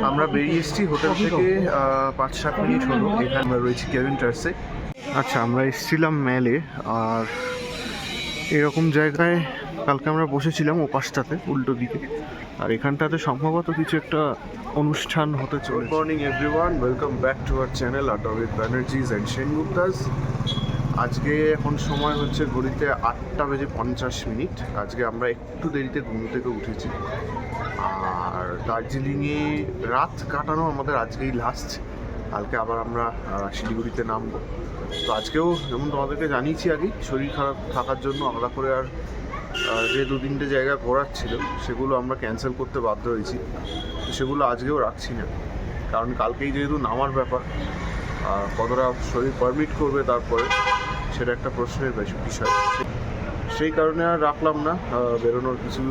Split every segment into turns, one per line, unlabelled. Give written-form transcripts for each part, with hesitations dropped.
আমরা বেরিয়ে এসেছি হোটেল থেকে 5-7 মিনিট হলো। এখানে আমরা রয়েছি কেভিন টার্সে। আচ্ছা, আমরা এসেছিলাম ম্যালে, আর এরকম জায়গায় কালকে আমরা বসেছিলাম ওপাশটাতে উল্টো দিকে, আর এখানটাতে সম্ভবত কিছু একটা অনুষ্ঠান হতে চলে। Good morning everyone, welcome back to our channel আড্ডা উইথ ব্যানার্জিজ অ্যান্ড সেনগুপ্তাস। আজকে এখন সময় হচ্ছে ঘড়িতে 8:50। আজকে আমরা একটু দেরিতে ঘুম থেকে উঠেছি, আর দার্জিলিংয়ে রাত কাটানো আমাদের আজকেই লাস্ট। কালকে আবার আমরা শিলিগুড়িতে নামবো। তো আজকেও যেমন তোমাদেরকে জানিয়েছি আগেই, শরীর খারাপ থাকার জন্য আলাদা করে আর যে 2-3টে জায়গা ঘোরার ছিল সেগুলো আমরা ক্যান্সেল করতে বাধ্য হয়েছি। তো সেগুলো আজকেও রাখছি না, কারণ কালকেই যেহেতু নামার ব্যাপার, কতটা শরীর পারমিট করবে তারপরে সেটা একটা প্রশ্নের বিষয়। সেই কারণে আর রাখলাম না বেরোনোর কিছু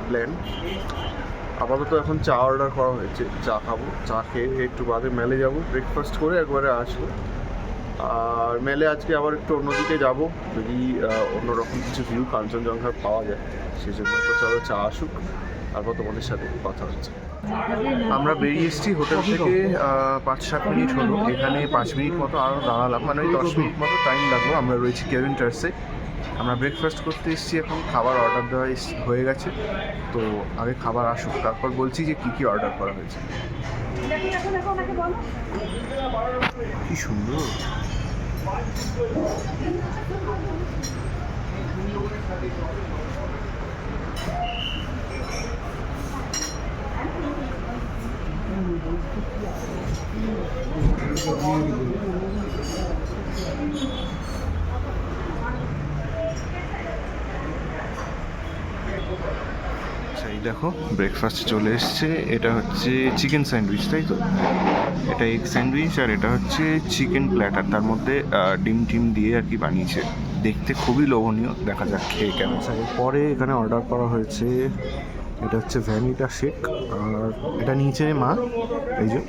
প্ল্যান। আপাতত এখন চা অর্ডার করা হয়েছে, চা খাবো। চা খেয়ে একটু বাদে মেলে যাব, ব্রেকফাস্ট করে একবারে আসবো। আর মেলে আজকে আবার একটু অন্যদিকে যাব, যদি অন্যরকম কিছু ভিউ কাঞ্চনজঙ্ঘা পাওয়া যায়। সেই জন্য তো চলো চা আসুক, তারপর তোমাদের সাথে কথা হচ্ছে। আমরা বেরিয়ে এসেছি হোটেল থেকে 5-7 মিনিট হলো। এখানে 5 মিনিট মতো আরও দাঁড়ালাম, মানে ওই 10 মিনিট মতো টাইম লাগলো। আমরা রয়েছি কেভিন টার্সে। আমরা ব্রেকফাস্ট করতে এসেছি, এখন খাবার অর্ডার দেওয়া হয়ে গেছে। তো আগে খাবার আসুক, তারপর বলছি যে কী অর্ডার করা হয়েছে। কি সুন্দর! এই দেখো, ব্রেকফাস্ট চলে এসছে। এটা হচ্ছে চিকেন স্যান্ডউইচ, তাই তো? এটা এগ স্যান্ডউইচ, আর এটা হচ্ছে চিকেন প্ল্যাটার। তার মধ্যে ডিম দিয়ে আর কি বানিয়েছে। দেখতে খুবই লোভনীয়, দেখা যাক খেয়ে কেমন। পরে এখানে অর্ডার করা হয়েছে, এটা হচ্ছে ভ্যানিলা শেক, আর এটা নিচে মা, এই যে।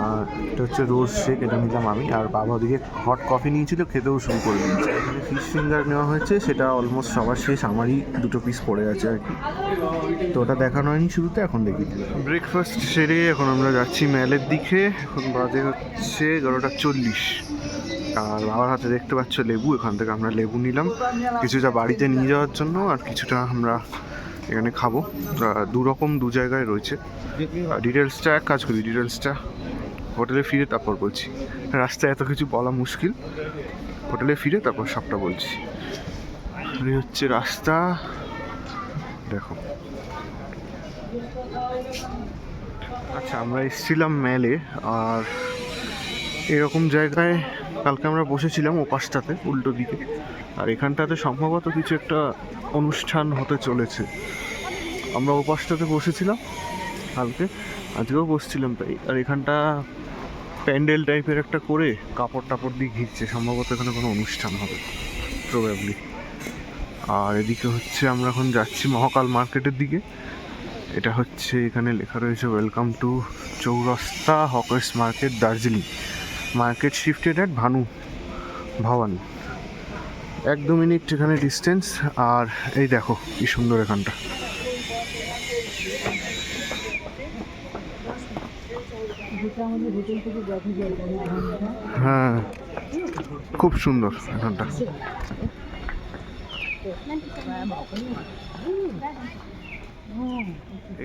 আর এটা হচ্ছে রোজ শেক, এটা নিলাম আমি। আর বাবা ওদিকে হট কফি নিয়েছিল, খেতেও শুরু করে দিয়েছে। এখানে ফিশ ফিঙ্গার নেওয়া হয়েছে, সেটা অলমোস্ট সবার শেষ, আমারই 2টো পিস পড়ে আছে আর কি। তো ওটা দেখানো হয়নি শুরুতে, এখন দেখি। ব্রেকফাস্ট সেরে এখন আমরা যাচ্ছি ম্যালের দিকে। এখন বাজে হচ্ছে 11:40। আর বাবার হাতে দেখতে পাচ্ছ লেবু, এখান থেকে আমরা লেবু নিলাম কিছুটা বাড়িতে নিয়ে যাওয়ার জন্য, আর কিছুটা আমরা এখানে খাবো। 2 জায়গায় রয়েছে। ডিটেলসটা এক কাজ করি, ডিটেলসটা হোটেলে ফিরে তারপর বলছি। রাস্তায় এত কিছু বলা মুশকিল, হোটেলে ফিরে তারপর সবটা বলছি। এই হচ্ছে রাস্তা, দেখো। আচ্ছা, আমরা এসেছিলাম ম্যালে, আর এরকম জায়গায় কালকে আমরা বসেছিলাম ওপাশটাতে উল্টো দিকে, আর এখানটাতে সম্ভবত কিছু একটা অনুষ্ঠান হতে চলেছে। আমরা ওপাশটাতে বসেছিলাম কালকে, আজকেও বসছিলাম তাই। আর এখানটা প্যান্ডেল টাইপের একটা করে কাপড় দিয়ে ঘিরছে, সম্ভবত এখানে কোনো অনুষ্ঠান হবে প্রবাবলি। আর এদিকে হচ্ছে আমরা এখন যাচ্ছি মহাকাল মার্কেটের দিকে। এটা হচ্ছে, এখানে লেখা রয়েছে welcome to Chowrasta hawkers market Darjeeling, market shifted at Bhanu Bhawani. 1-2 minute এখানে ডিস্টেন্স। আর এই দেখো কি সুন্দর এখানটা। হ্যাঁ, খুব সুন্দর এখানটা।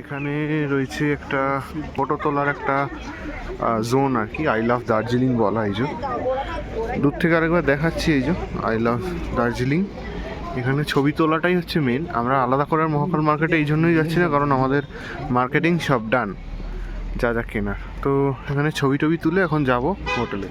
এখানে রয়েছে একটা ফটো তোলার একটা জোন আর কি, আই লাভ দার্জিলিং বলা। এই যে দূর থেকে আরেকবার দেখাচ্ছি, এই যে আই লাভ দার্জিলিং। এখানে ছবি তোলাটাই হচ্ছে মেন। আমরা আলাদা করে মহাকাল মার্কেটে এই জন্যই যাচ্ছি না, কারণ আমাদের মার্কেটিং সব ডান, যা কেনার। তো এখানে ছবি তুলে এখন যাব হোটেলে।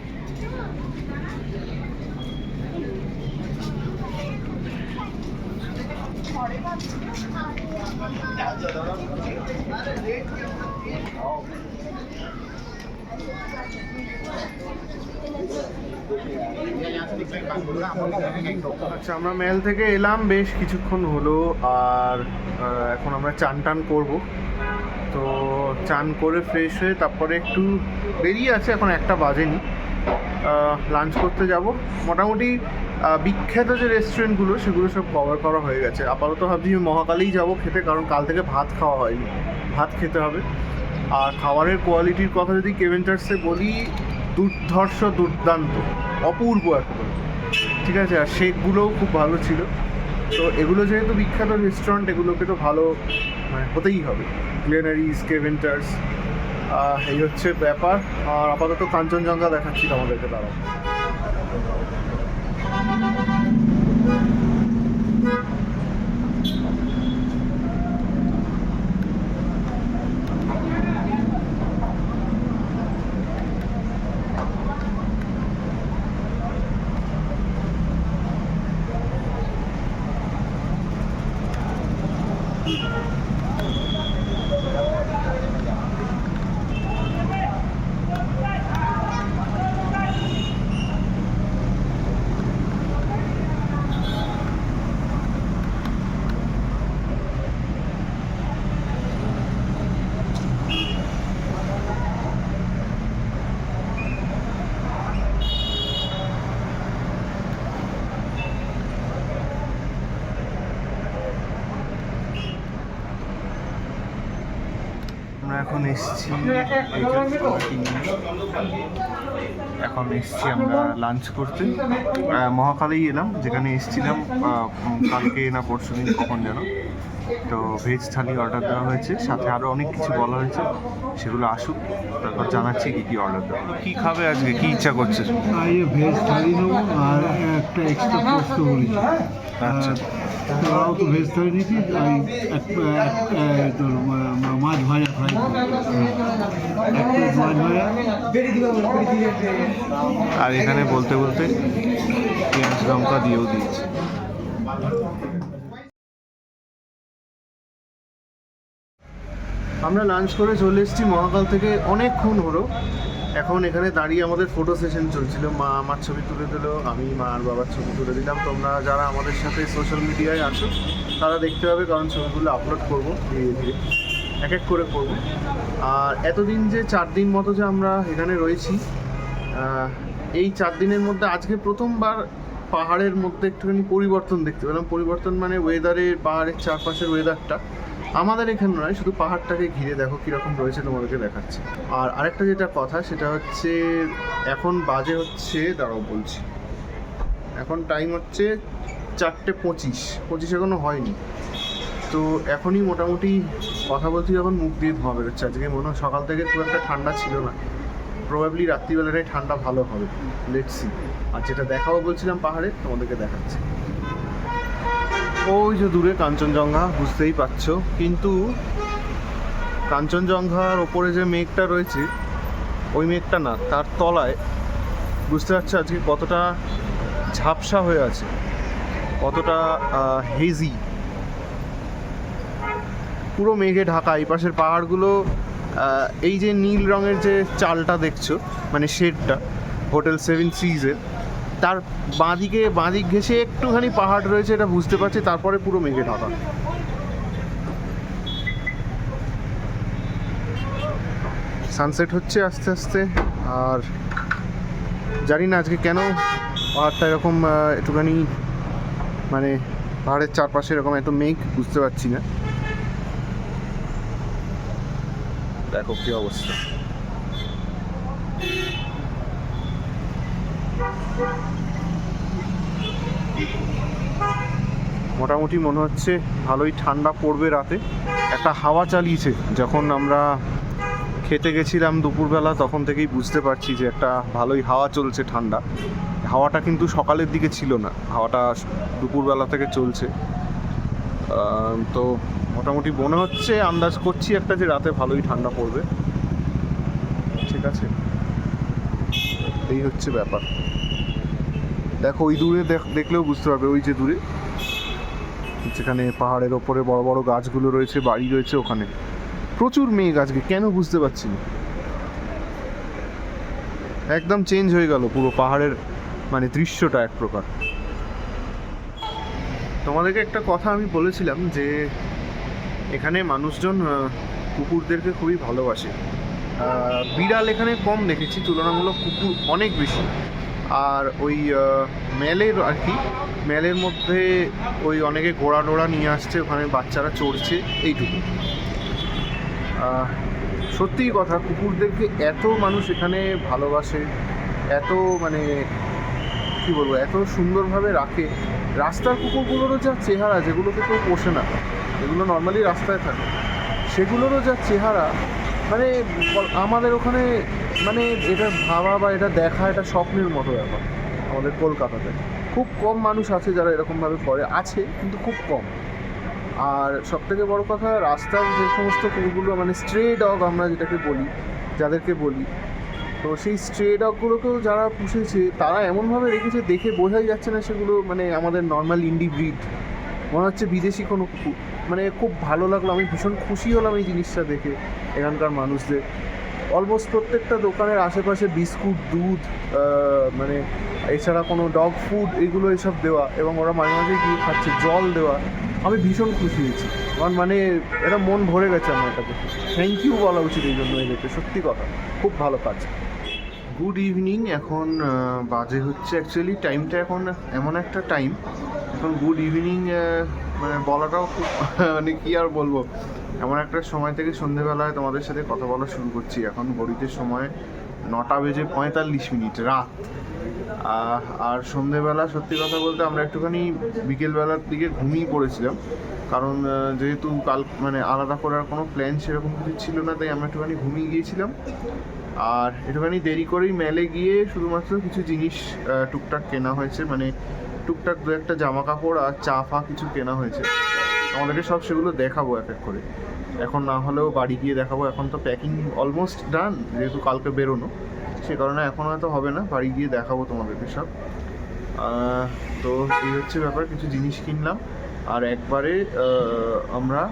আচ্ছা, আমরা ম্যাল থেকে এলাম বেশ কিছুক্ষণ হলো, আর এখন আমরা চান করবো। তো চান করে ফ্রেশ হয়ে তারপরে একটু দেরি আছে, এখন 1টা বাজেনি, লাঞ্চ করতে যাব। মোটামুটি বিখ্যাত যে রেস্টুরেন্টগুলো সেগুলো সব কভার করা হয়ে গেছে। আপাতত ভাবছি মহাকালেই যাব খেতে, কারণ কাল থেকে ভাত খাওয়া হয়নি, ভাত খেতে হবে। আর খাবারের কোয়ালিটির কথা যদি কেভেন্টার্সে বলি, দুর্দান্ত, অপূর্ব একদম, ঠিক আছে। আর শেকগুলোও খুব ভালো ছিল। তো এগুলো যেহেতু বিখ্যাত রেস্টুরেন্ট, এগুলোকে তো ভালো মানে হতেই হবে। গ্লেনারিস, কেভেন্টার্স, এই হচ্ছে ব্যাপার। আর আপাতত কাঞ্চনজঙ্ঘা দেখাচ্ছি তোমাদেরকে, দাঁড়াও। আমরা এখন এসছি আমরা লাঞ্চ করতে মহাকালেই এলাম, যেখানে এসছিলাম কালকে না পরশু দিন কখন যেন। তো ভেজ থালি অর্ডার দেওয়া হয়েছে, সাথে আরও অনেক কিছু বলা হয়েছে, সেগুলো আসুক তারপর জানাচ্ছি কী কী অর্ডার দেওয়া। কী খাবে আজকে, কী ইচ্ছা করছে?
ভেজ থালি নেবো আর একটা এক্সট্রা পোস্ত বলেছি।
আচ্ছা,
তোরাও তো ভেজ থালি নিচ্ছি, তোর মাছ ভাজা ফ্রাই মাছ ভাজা।
আর এখানে বলতে বলতে পেঁয়াজ লঙ্কা দিয়েও দিয়েছে। আমরা লাঞ্চ করে চলে এসেছি মহাকাল থেকে, অনেকক্ষণ হলো। এখন এখানে দাঁড়িয়ে আমাদের ফটো সেশন চলছিল। মা আমার ছবি তুলে দিল, আমি মা আর বাবার ছবি তুলে দিলাম। তোমরা যারা আমাদের সাথে সোশ্যাল মিডিয়ায় আসো তারা দেখতে পাবে, কারণ ছবিগুলো আপলোড করবো ধীরে ধীরে, এক এক করে করবো। আর এতদিন যে 4 দিন মতো যে আমরা এখানে রয়েছি, এই 4 দিনের মধ্যে আজকে প্রথমবার পাহাড়ের মধ্যে একটুখানি পরিবর্তন দেখতে পেলাম। পরিবর্তন মানে ওয়েদারের, পাহাড়ের চারপাশের ওয়েদারটা আমাদের এখানে নয়, শুধু পাহাড়টাকে ঘিরে দেখো কীরকম রয়েছে, তোমাদেরকে দেখাচ্ছে। আর আরেকটা যেটা কথা সেটা হচ্ছে, এখন বাজে হচ্ছে, দাঁড়াও বলছি, এখন টাইম হচ্ছে 4:25 এখনো হয়নি। তো এখনই মোটামুটি কথা বলছি যখন মুখ দিয়ে ধোঁয়া বেরোচ্ছে। আজকে মনে হয় সকাল থেকে খুব একটা ঠান্ডা ছিল না, প্রবাবলি রাত্রিবেলাটাই ঠান্ডা ভালো হবে, লেটস সি। আর যেটা দেখাবো বলছিলাম পাহাড়ে, তোমাদেরকে দেখাচ্ছি। ওই যে দূরে কাঞ্চনজঙ্ঘা, বুঝতেই পারছো। কিন্তু কাঞ্চনজঙ্ঘার ওপরে যে মেঘটা রয়েছে, ওই মেঘটা না, তার তলায় বুঝতে পারছো আজকে কতটা ঝাপসা হয়ে আছে, কতটা হেজি, পুরো মেঘে ঢাকা। এই পাশের পাহাড়গুলো, এই যে নীল রঙের যে চালটা দেখছো, মানে শেডটা হোটেল 7 সিজের, তার বাঁদিক ঘেঁষে একটুখানি পাহাড় রয়েছে, এটা বুঝতে পারছি। তারপরে পুরো মেঘে ঢাকা। সানসেট হচ্ছে আস্তে আস্তে। আর জানি না আজকে কেন পাহাড়টা এরকম একটুখানি, মানে পাহাড়ের চারপাশে এরকম এত মেঘ, বুঝতে পারছি না। দেখো কি অবস্থা। মোটামুটি মনে হচ্ছে ভালোই ঠান্ডা পড়বে রাতে। একটা হাওয়া চালিয়েছে, যখন আমরা খেতে গেছিলাম দুপুরবেলা তখন থেকেই বুঝতে পারছি যে একটা ভালোই হাওয়া চলছে, ঠান্ডা। হাওয়াটা কিন্তু সকালের দিকে ছিল না, হাওয়াটা দুপুরবেলা থেকে চলছে। তো মোটামুটি মনে হচ্ছে, আন্দাজ করছি একটা, যে রাতে ভালোই ঠান্ডা পড়বে। ঠিক আছে, এই হচ্ছে ব্যাপার। দেখো ওই দূরে দেখলেও বুঝতে পারবে, ওই যে দূরে যেখানে পাহাড়ের ওপরে বড় বড় গাছগুলো রয়েছে, বাড়ি রয়েছে, ওখানে প্রচুর মেঘ আজকে, কেন বুঝতে পারছি না। একদম চেঞ্জ হয়ে গেল পুরো পাহাড়ের মানে দৃশ্যটা এক প্রকার। তোমাদেরকে একটা কথা আমি বলেছিলাম যে এখানে মানুষজন কুকুরদেরকে খুবই ভালোবাসে। বিড়াল এখানে কম দেখেছি, তুলনামূলক কুকুর অনেক বেশি। আর ওই মেলের আর কি, মেলের মধ্যে ওই অনেকে ঘোড়া টোড়া নিয়ে আসছে, ওখানে বাচ্চারা চড়ছে, এইটুকু। সত্যিই কথা, কুকুরদেরকে এত মানুষ এখানে ভালোবাসে, এত মানে কী বলবো, এত সুন্দরভাবে রাখে। রাস্তার কুকুরগুলোরও যা চেহারা, যেগুলোকে কেউ পোষে না, যেগুলো নর্মালি রাস্তায় থাকে, সেগুলোরও যা চেহারা, মানে আমাদের ওখানে মানে এটা ভাবা বা এটা দেখা এটা স্বপ্নের মতো ব্যাপার। আমাদের কলকাতাতে খুব কম মানুষ আছে যারা এরকমভাবে করে, আছে কিন্তু খুব কম। আর সবথেকে বড় কথা, রাস্তার যে সমস্ত কুকুরগুলো মানে স্ট্রে ডগ আমরা যেটাকে বলি, যাদেরকে বলি, তো সেই স্ট্রে ডগগুলোকেও যারা পুষেছে তারা এমনভাবে রেখেছে দেখে বোঝাই যাচ্ছে না সেগুলো মানে আমাদের নর্মাল ইন্ডি ব্রিড, মনে হচ্ছে বিদেশি কোনো কুকুর। মানে খুব ভালো লাগলো, আমি ভীষণ খুশি হলাম এই জিনিসটা দেখে। এখানকার মানুষদের অলমোস্ট প্রত্যেকটা দোকানের আশেপাশে বিস্কুট, দুধ, মানে এছাড়া কোনো ডগ ফুড এগুলো এসব দেওয়া, এবং ওরা মাঝে মাঝে গিয়ে খাচ্ছে, জল দেওয়া। আমি ভীষণ খুশি হয়েছি, আমার মানে এটা মন ভরে গেছে আমার এটাকে। থ্যাংক ইউ বলা উচিত এই জন্য এদেরকে, সত্যি কথা খুব ভালো কাজ। গুড ইভিনিং, এখন বাজে হচ্ছে অ্যাকচুয়ালি টাইমটা এখন এমন একটা টাইম, এখন গুড ইভিনিং মানে বলাটাও খুব মানে কী আর বলবো, এমন একটা সময় থেকে সন্ধেবেলায় তোমাদের সাথে কথা বলা শুরু করছি। এখন ঘড়িতে সময় 9:45 রাত। আর সন্ধেবেলা সত্যি কথা বলতে আমরা একটুখানি বিকেলবেলার দিকে ঘুমিয়ে পড়েছিলাম, কারণ যেহেতু কাল মানে আলাদা করার কোনো প্ল্যান সেরকম কিছু ছিল না, তাই আমরা একটুখানি ঘুমিয়ে গিয়েছিলাম। আর একটুখানি দেরি করেই মেলে গিয়ে শুধুমাত্র কিছু জিনিস টুকটাক কেনা হয়েছে, মানে টুকটাক দু একটা জামা কাপড় আর চা ফা কিছু কেনা হয়েছে। আমাদেরকে সব সেগুলো দেখাবো এক এক করে, এখন না হলেও বাড়ি গিয়ে দেখাবো। এখন তো প্যাকিং অলমোস্ট ডান, যেহেতু কালকে বেরোনো, সে কারণে এখন হয়তো হবে না, বাড়ি গিয়ে দেখাবো তোমাদেরকে সব। তো এই হচ্ছে ব্যাপার, কিছু জিনিস কিনলাম। আর একবারে আমরা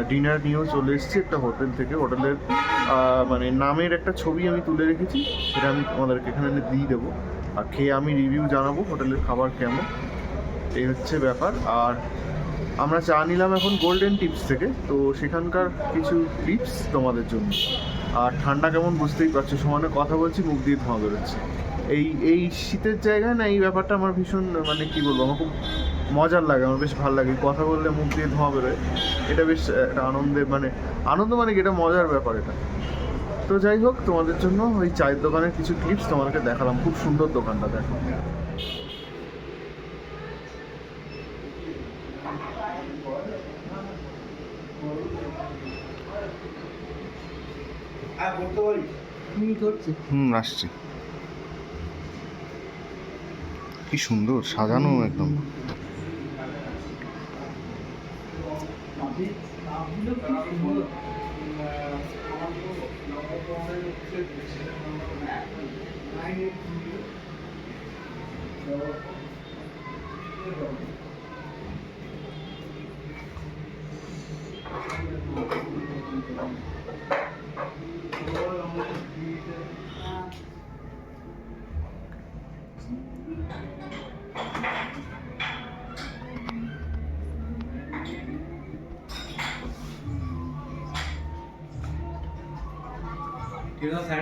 ডিনার নিয়েও চলে এসেছি একটা হোটেল থেকে। হোটেলের মানে নামের একটা ছবি আমি তুলে রেখেছি, সেটা আমি তোমাদেরকে এখানে দিয়ে দেবো, আর খেয়ে আমি রিভিউ জানাবো হোটেলের খাবার কেমন। এই হচ্ছে ব্যাপার। আর আমরা চা নিলাম এখন গোল্ডেন টিপস থেকে, তো সেখানকার কিছু টিপস তোমাদের জন্য। আর ঠান্ডা কেমন বুঝতেই পারছো, সমানে কথা বলছি, মুখ দিয়ে ধোঁয়া বেরোচ্ছে। এই শীতের জায়গায় না এই ব্যাপারটা আমার ভীষণ মানে কী বলবো, আমার খুব মজার লাগে, আমার বেশ ভালো লাগে। কথা বললে মুখ দিয়ে ধোঁয়া বেরোয়, এটা বেশ একটা আনন্দ মানে কি, এটা মজার ব্যাপার এটা। তো যাই হোক, তোমাদের জন্য ওই চায়ের দোকানের কিছু ক্লিপস তোমাদেরকে দেখালাম, খুব সুন্দর দোকানটা, দেখো। আসছি। কি সুন্দর সাজানো একদম।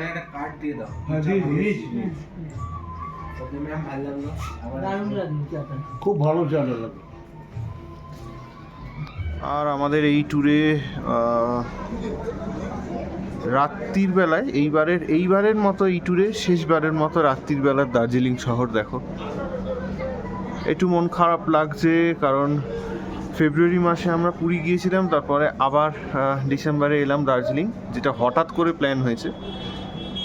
একটা কার্ড দিয়ে দাও।
খুব ভালো চালা লাগে।
আর আমাদের এই ট্যুরে রাত্রির বেলায় এইবারের মতো এই ট্যুরে শেষবারের মতো রাত্রির বেলার দার্জিলিং শহর দেখো। একটু মন খারাপ লাগছে, কারণ ফেব্রুয়ারি মাসে আমরা পুরী গিয়েছিলাম, তারপরে আবার ডিসেম্বরে এলাম দার্জিলিং, যেটা হঠাৎ করে প্ল্যান হয়েছে।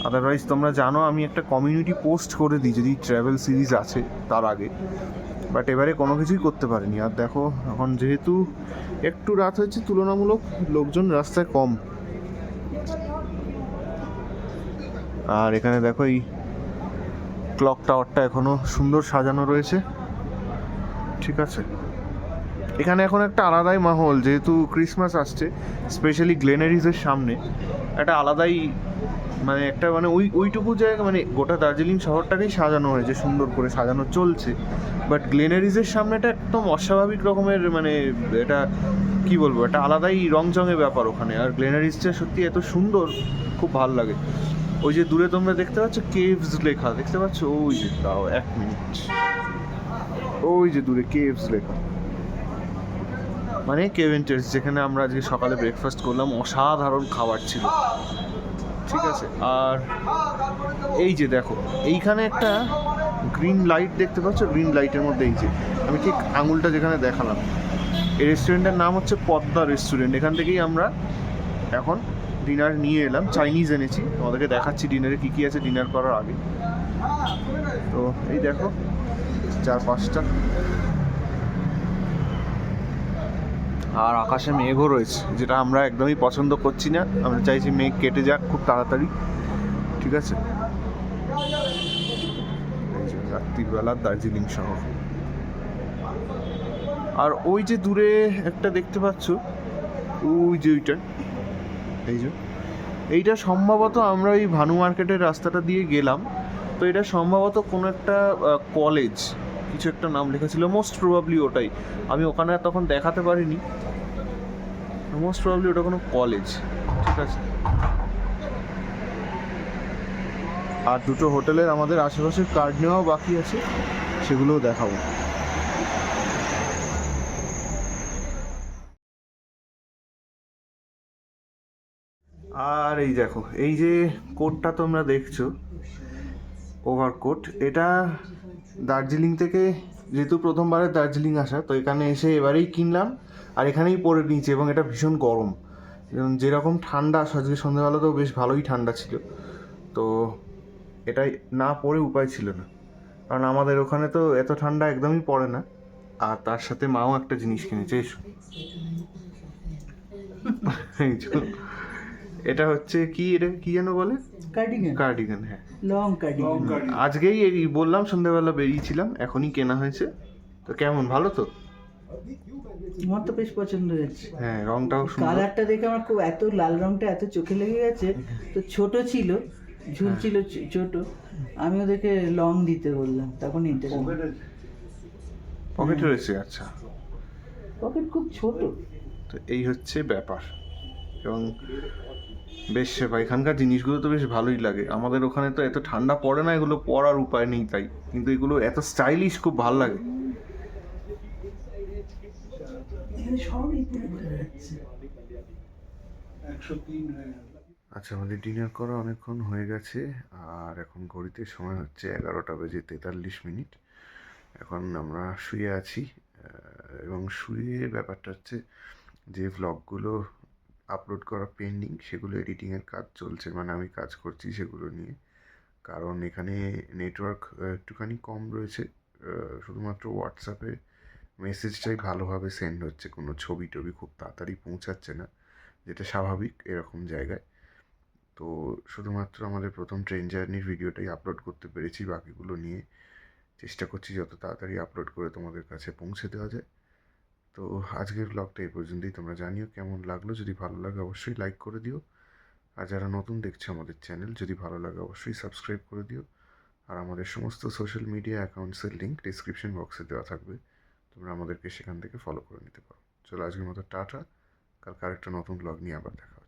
আদারওয়াইজ তোমরা জানো আমি একটা কমিউনিটি পোস্ট করে দিই যদি ট্র্যাভেল সিরিজ আছে তার আগে, বাট এবারে কোনো কিছুই করতে পারিনি। আর দেখো এখন যেহেতু একটু রাত হয়েছে, তুলনামূলক লোকজন রাস্তায় কম। আর এখানে দেখো এই ক্লক টাওয়ারটা এখনো সুন্দর সাজানো রয়েছে, ঠিক আছে। এখানে এখন একটা আলাদাই মাহল, যেহেতু ক্রিসমাস আসছে, স্পেশালি গ্লেনারিজের সামনে একটা আলাদাই মানে একটা মানে ওইটুকু জায়গা, মানে গোটা দার্জিলিং শহরটাকেই সাজানো হয়েছে, সুন্দর করে সাজানো চলছে। বাট গ্লেনারিজের সামনেটা একদম অস্বাভাবিক রকমের, মানে এটা কি বলবো, একটা আলাদাই রংচঙের ব্যাপার ওখানে। আর গ্লেনারিজটা সত্যি এত সুন্দর, খুব ভালো লাগে। ওই যে দূরে তোমরা দেখতে পাচ্ছ কেভস লেখা, দেখতে পাচ্ছ? ওই যে, দাও 1 মিনিট, ওই যে দূরে কেভস লেখা, মানে কেভিন টেস্ট, যেখানে আমরা আজকে সকালে ব্রেকফাস্ট করলাম, অসাধারণ খাবার ছিল, ঠিক আছে। আর এই যে দেখো এইখানে একটা গ্রিন লাইট দেখতে পাচ্ছ, গ্রিন লাইটের মধ্যে এই যে আমি ঠিক আঙুলটা যেখানে দেখালাম, এই রেস্টুরেন্টের নাম হচ্ছে পদ্মা রেস্টুরেন্ট। এখান থেকেই আমরা এখন ডিনার নিয়ে এলাম, চাইনিজ এনেছি, তোমাদেরকে দেখাচ্ছি ডিনারে কী কী আছে ডিনার করার আগে। তো এই দেখো 4-5টা, আর আকাশে মেঘও রয়েছে, যেটা আমরা একদমই পছন্দ করছি না। আমরা চাইছি মেঘ কেটে যাক খুব তাড়াতাড়ি, ঠিক আছে। রাত্রিবেলা দার্জিলিং শহর। আর ওই যে দূরে একটা দেখতে পাচ্ছ, ওই যে ওইটা, এই যে এইটা সম্ভবত আমরা ওই ভানু মার্কেটের রাস্তাটা দিয়ে গেলাম, তো এটা সম্ভবত কোনো একটা কলেজ, কিছু একটা নাম লেখা ছিল, মোস্ট প্রবাবলি ওটাই। আমি ওখানে আর তখন দেখাতে পারিনি, মোস্ট প্রবাবলি ওটা কোনো কলেজ, ঠিক আছে। আর দুটো হোটেলের আমাদের আশেপাশের কার্ড নেওয়াও বাকি আছে, সেগুলোও দেখাবো। আর এই দেখো এই যে কোটটা তোমরা দেখছো, ওভারকোট, এটা দার্জিলিং থেকে, যেহেতু প্রথমবারে দার্জিলিং আসা, তো এখানে এসে এবারেই কিনলাম আর এখানেই পরে নিয়েছি, এবং এটা ভীষণ গরম, যেরকম ঠান্ডা, আজকে সন্ধ্যাবেলাতেও বেশ ভালোই ঠান্ডা ছিল, তো এটাই না পরে উপায় ছিল না, কারণ আমাদের ওখানে তো এত ঠান্ডা একদমই পড়ে না। আর তার সাথে মাও একটা জিনিস কিনেছে, এসো। এই যে, এটা হচ্ছে কি, এটা কি যেন বলে,
কার্ডিগান,
কার্ডিগান, হ্যাঁ
লং কার্ডিগান।
আজকেই এই বললাম, সন্ধ্যাবেলা বেরিয়েছিলাম, এখনই কেনা হয়েছে। তো কেমন, ভালো তো?
আমার তো বেশ পছন্দ হয়েছে।
হ্যাঁ, রংটাও সুন্দর।
কালারটা দেখে আমার খুব, এত লাল রংটা এত চোখে লেগে গেছে। তো ছোট ছিল, ঝুল ছিল ছোট, আমি ওদেরকে লং দিতে বললাম, তখন এটা
পকেটে রয়েছে, আচ্ছা।
পকেট খুব ছোট।
তো এই হচ্ছে ব্যাপার, এবং বেশ এখানকার জিনিসগুলো তো বেশ ভালোই লাগে। আমাদের ওখানে তো এত ঠান্ডা পড়ে না, এগুলো পরার উপায় নেই তাই, কিন্তু এগুলো এত স্টাইলিশ, খুব ভালো লাগে। আচ্ছা, আমাদের ডিনার করা অনেকক্ষণ হয়ে গেছে, আর এখন ঘড়িতে সময় হচ্ছে 11:43। এখন আমরা শুয়ে আছি, এবং শুয়ে ব্যাপারটা হচ্ছে যে ভ্লগগুলো আপলোড করা পেন্ডিং, সেগুলো এডিটিংয়ের কাজ চলছে, মানে আমি কাজ করছি সেগুলো নিয়ে, কারণ এখানে নেটওয়ার্ক একটুখানি কম রয়েছে, শুধুমাত্র হোয়াটসঅ্যাপে মেসেজটাই ভালোভাবে সেন্ড হচ্ছে, কোনো ছবি টবি খুব তাড়াতাড়ি পৌঁছাচ্ছে না, যেটা স্বাভাবিক এরকম জায়গায়। তো শুধুমাত্র আমাদের প্রথম ট্রেন জার্নির ভিডিওটাই আপলোড করতে পেরেছি, বাকিগুলো নিয়ে চেষ্টা করছি যত তাড়াতাড়ি আপলোড করে তোমাদের কাছে পৌঁছে দেওয়া যায়। তো আজকের ব্লগটা এই পর্যন্তই, তোমরা জানিও কেমন লাগলো, যদি ভালো লাগে অবশ্যই লাইক করে দিও, আর যারা নতুন দেখছো আমাদের চ্যানেল, যদি ভালো লাগে অবশ্যই সাবস্ক্রাইব করে দিও। আর আমাদের সমস্ত সোশ্যাল মিডিয়া অ্যাকাউন্টসের লিঙ্ক ডিসক্রিপশন বক্সে দেওয়া থাকবে, তোমরা আমাদেরকে সেখান থেকে ফলো করে নিতে পারো। চলো আজকের মতো টাটা, কালকে আরেকটা নতুন ব্লগ নিয়ে আবার দেখা।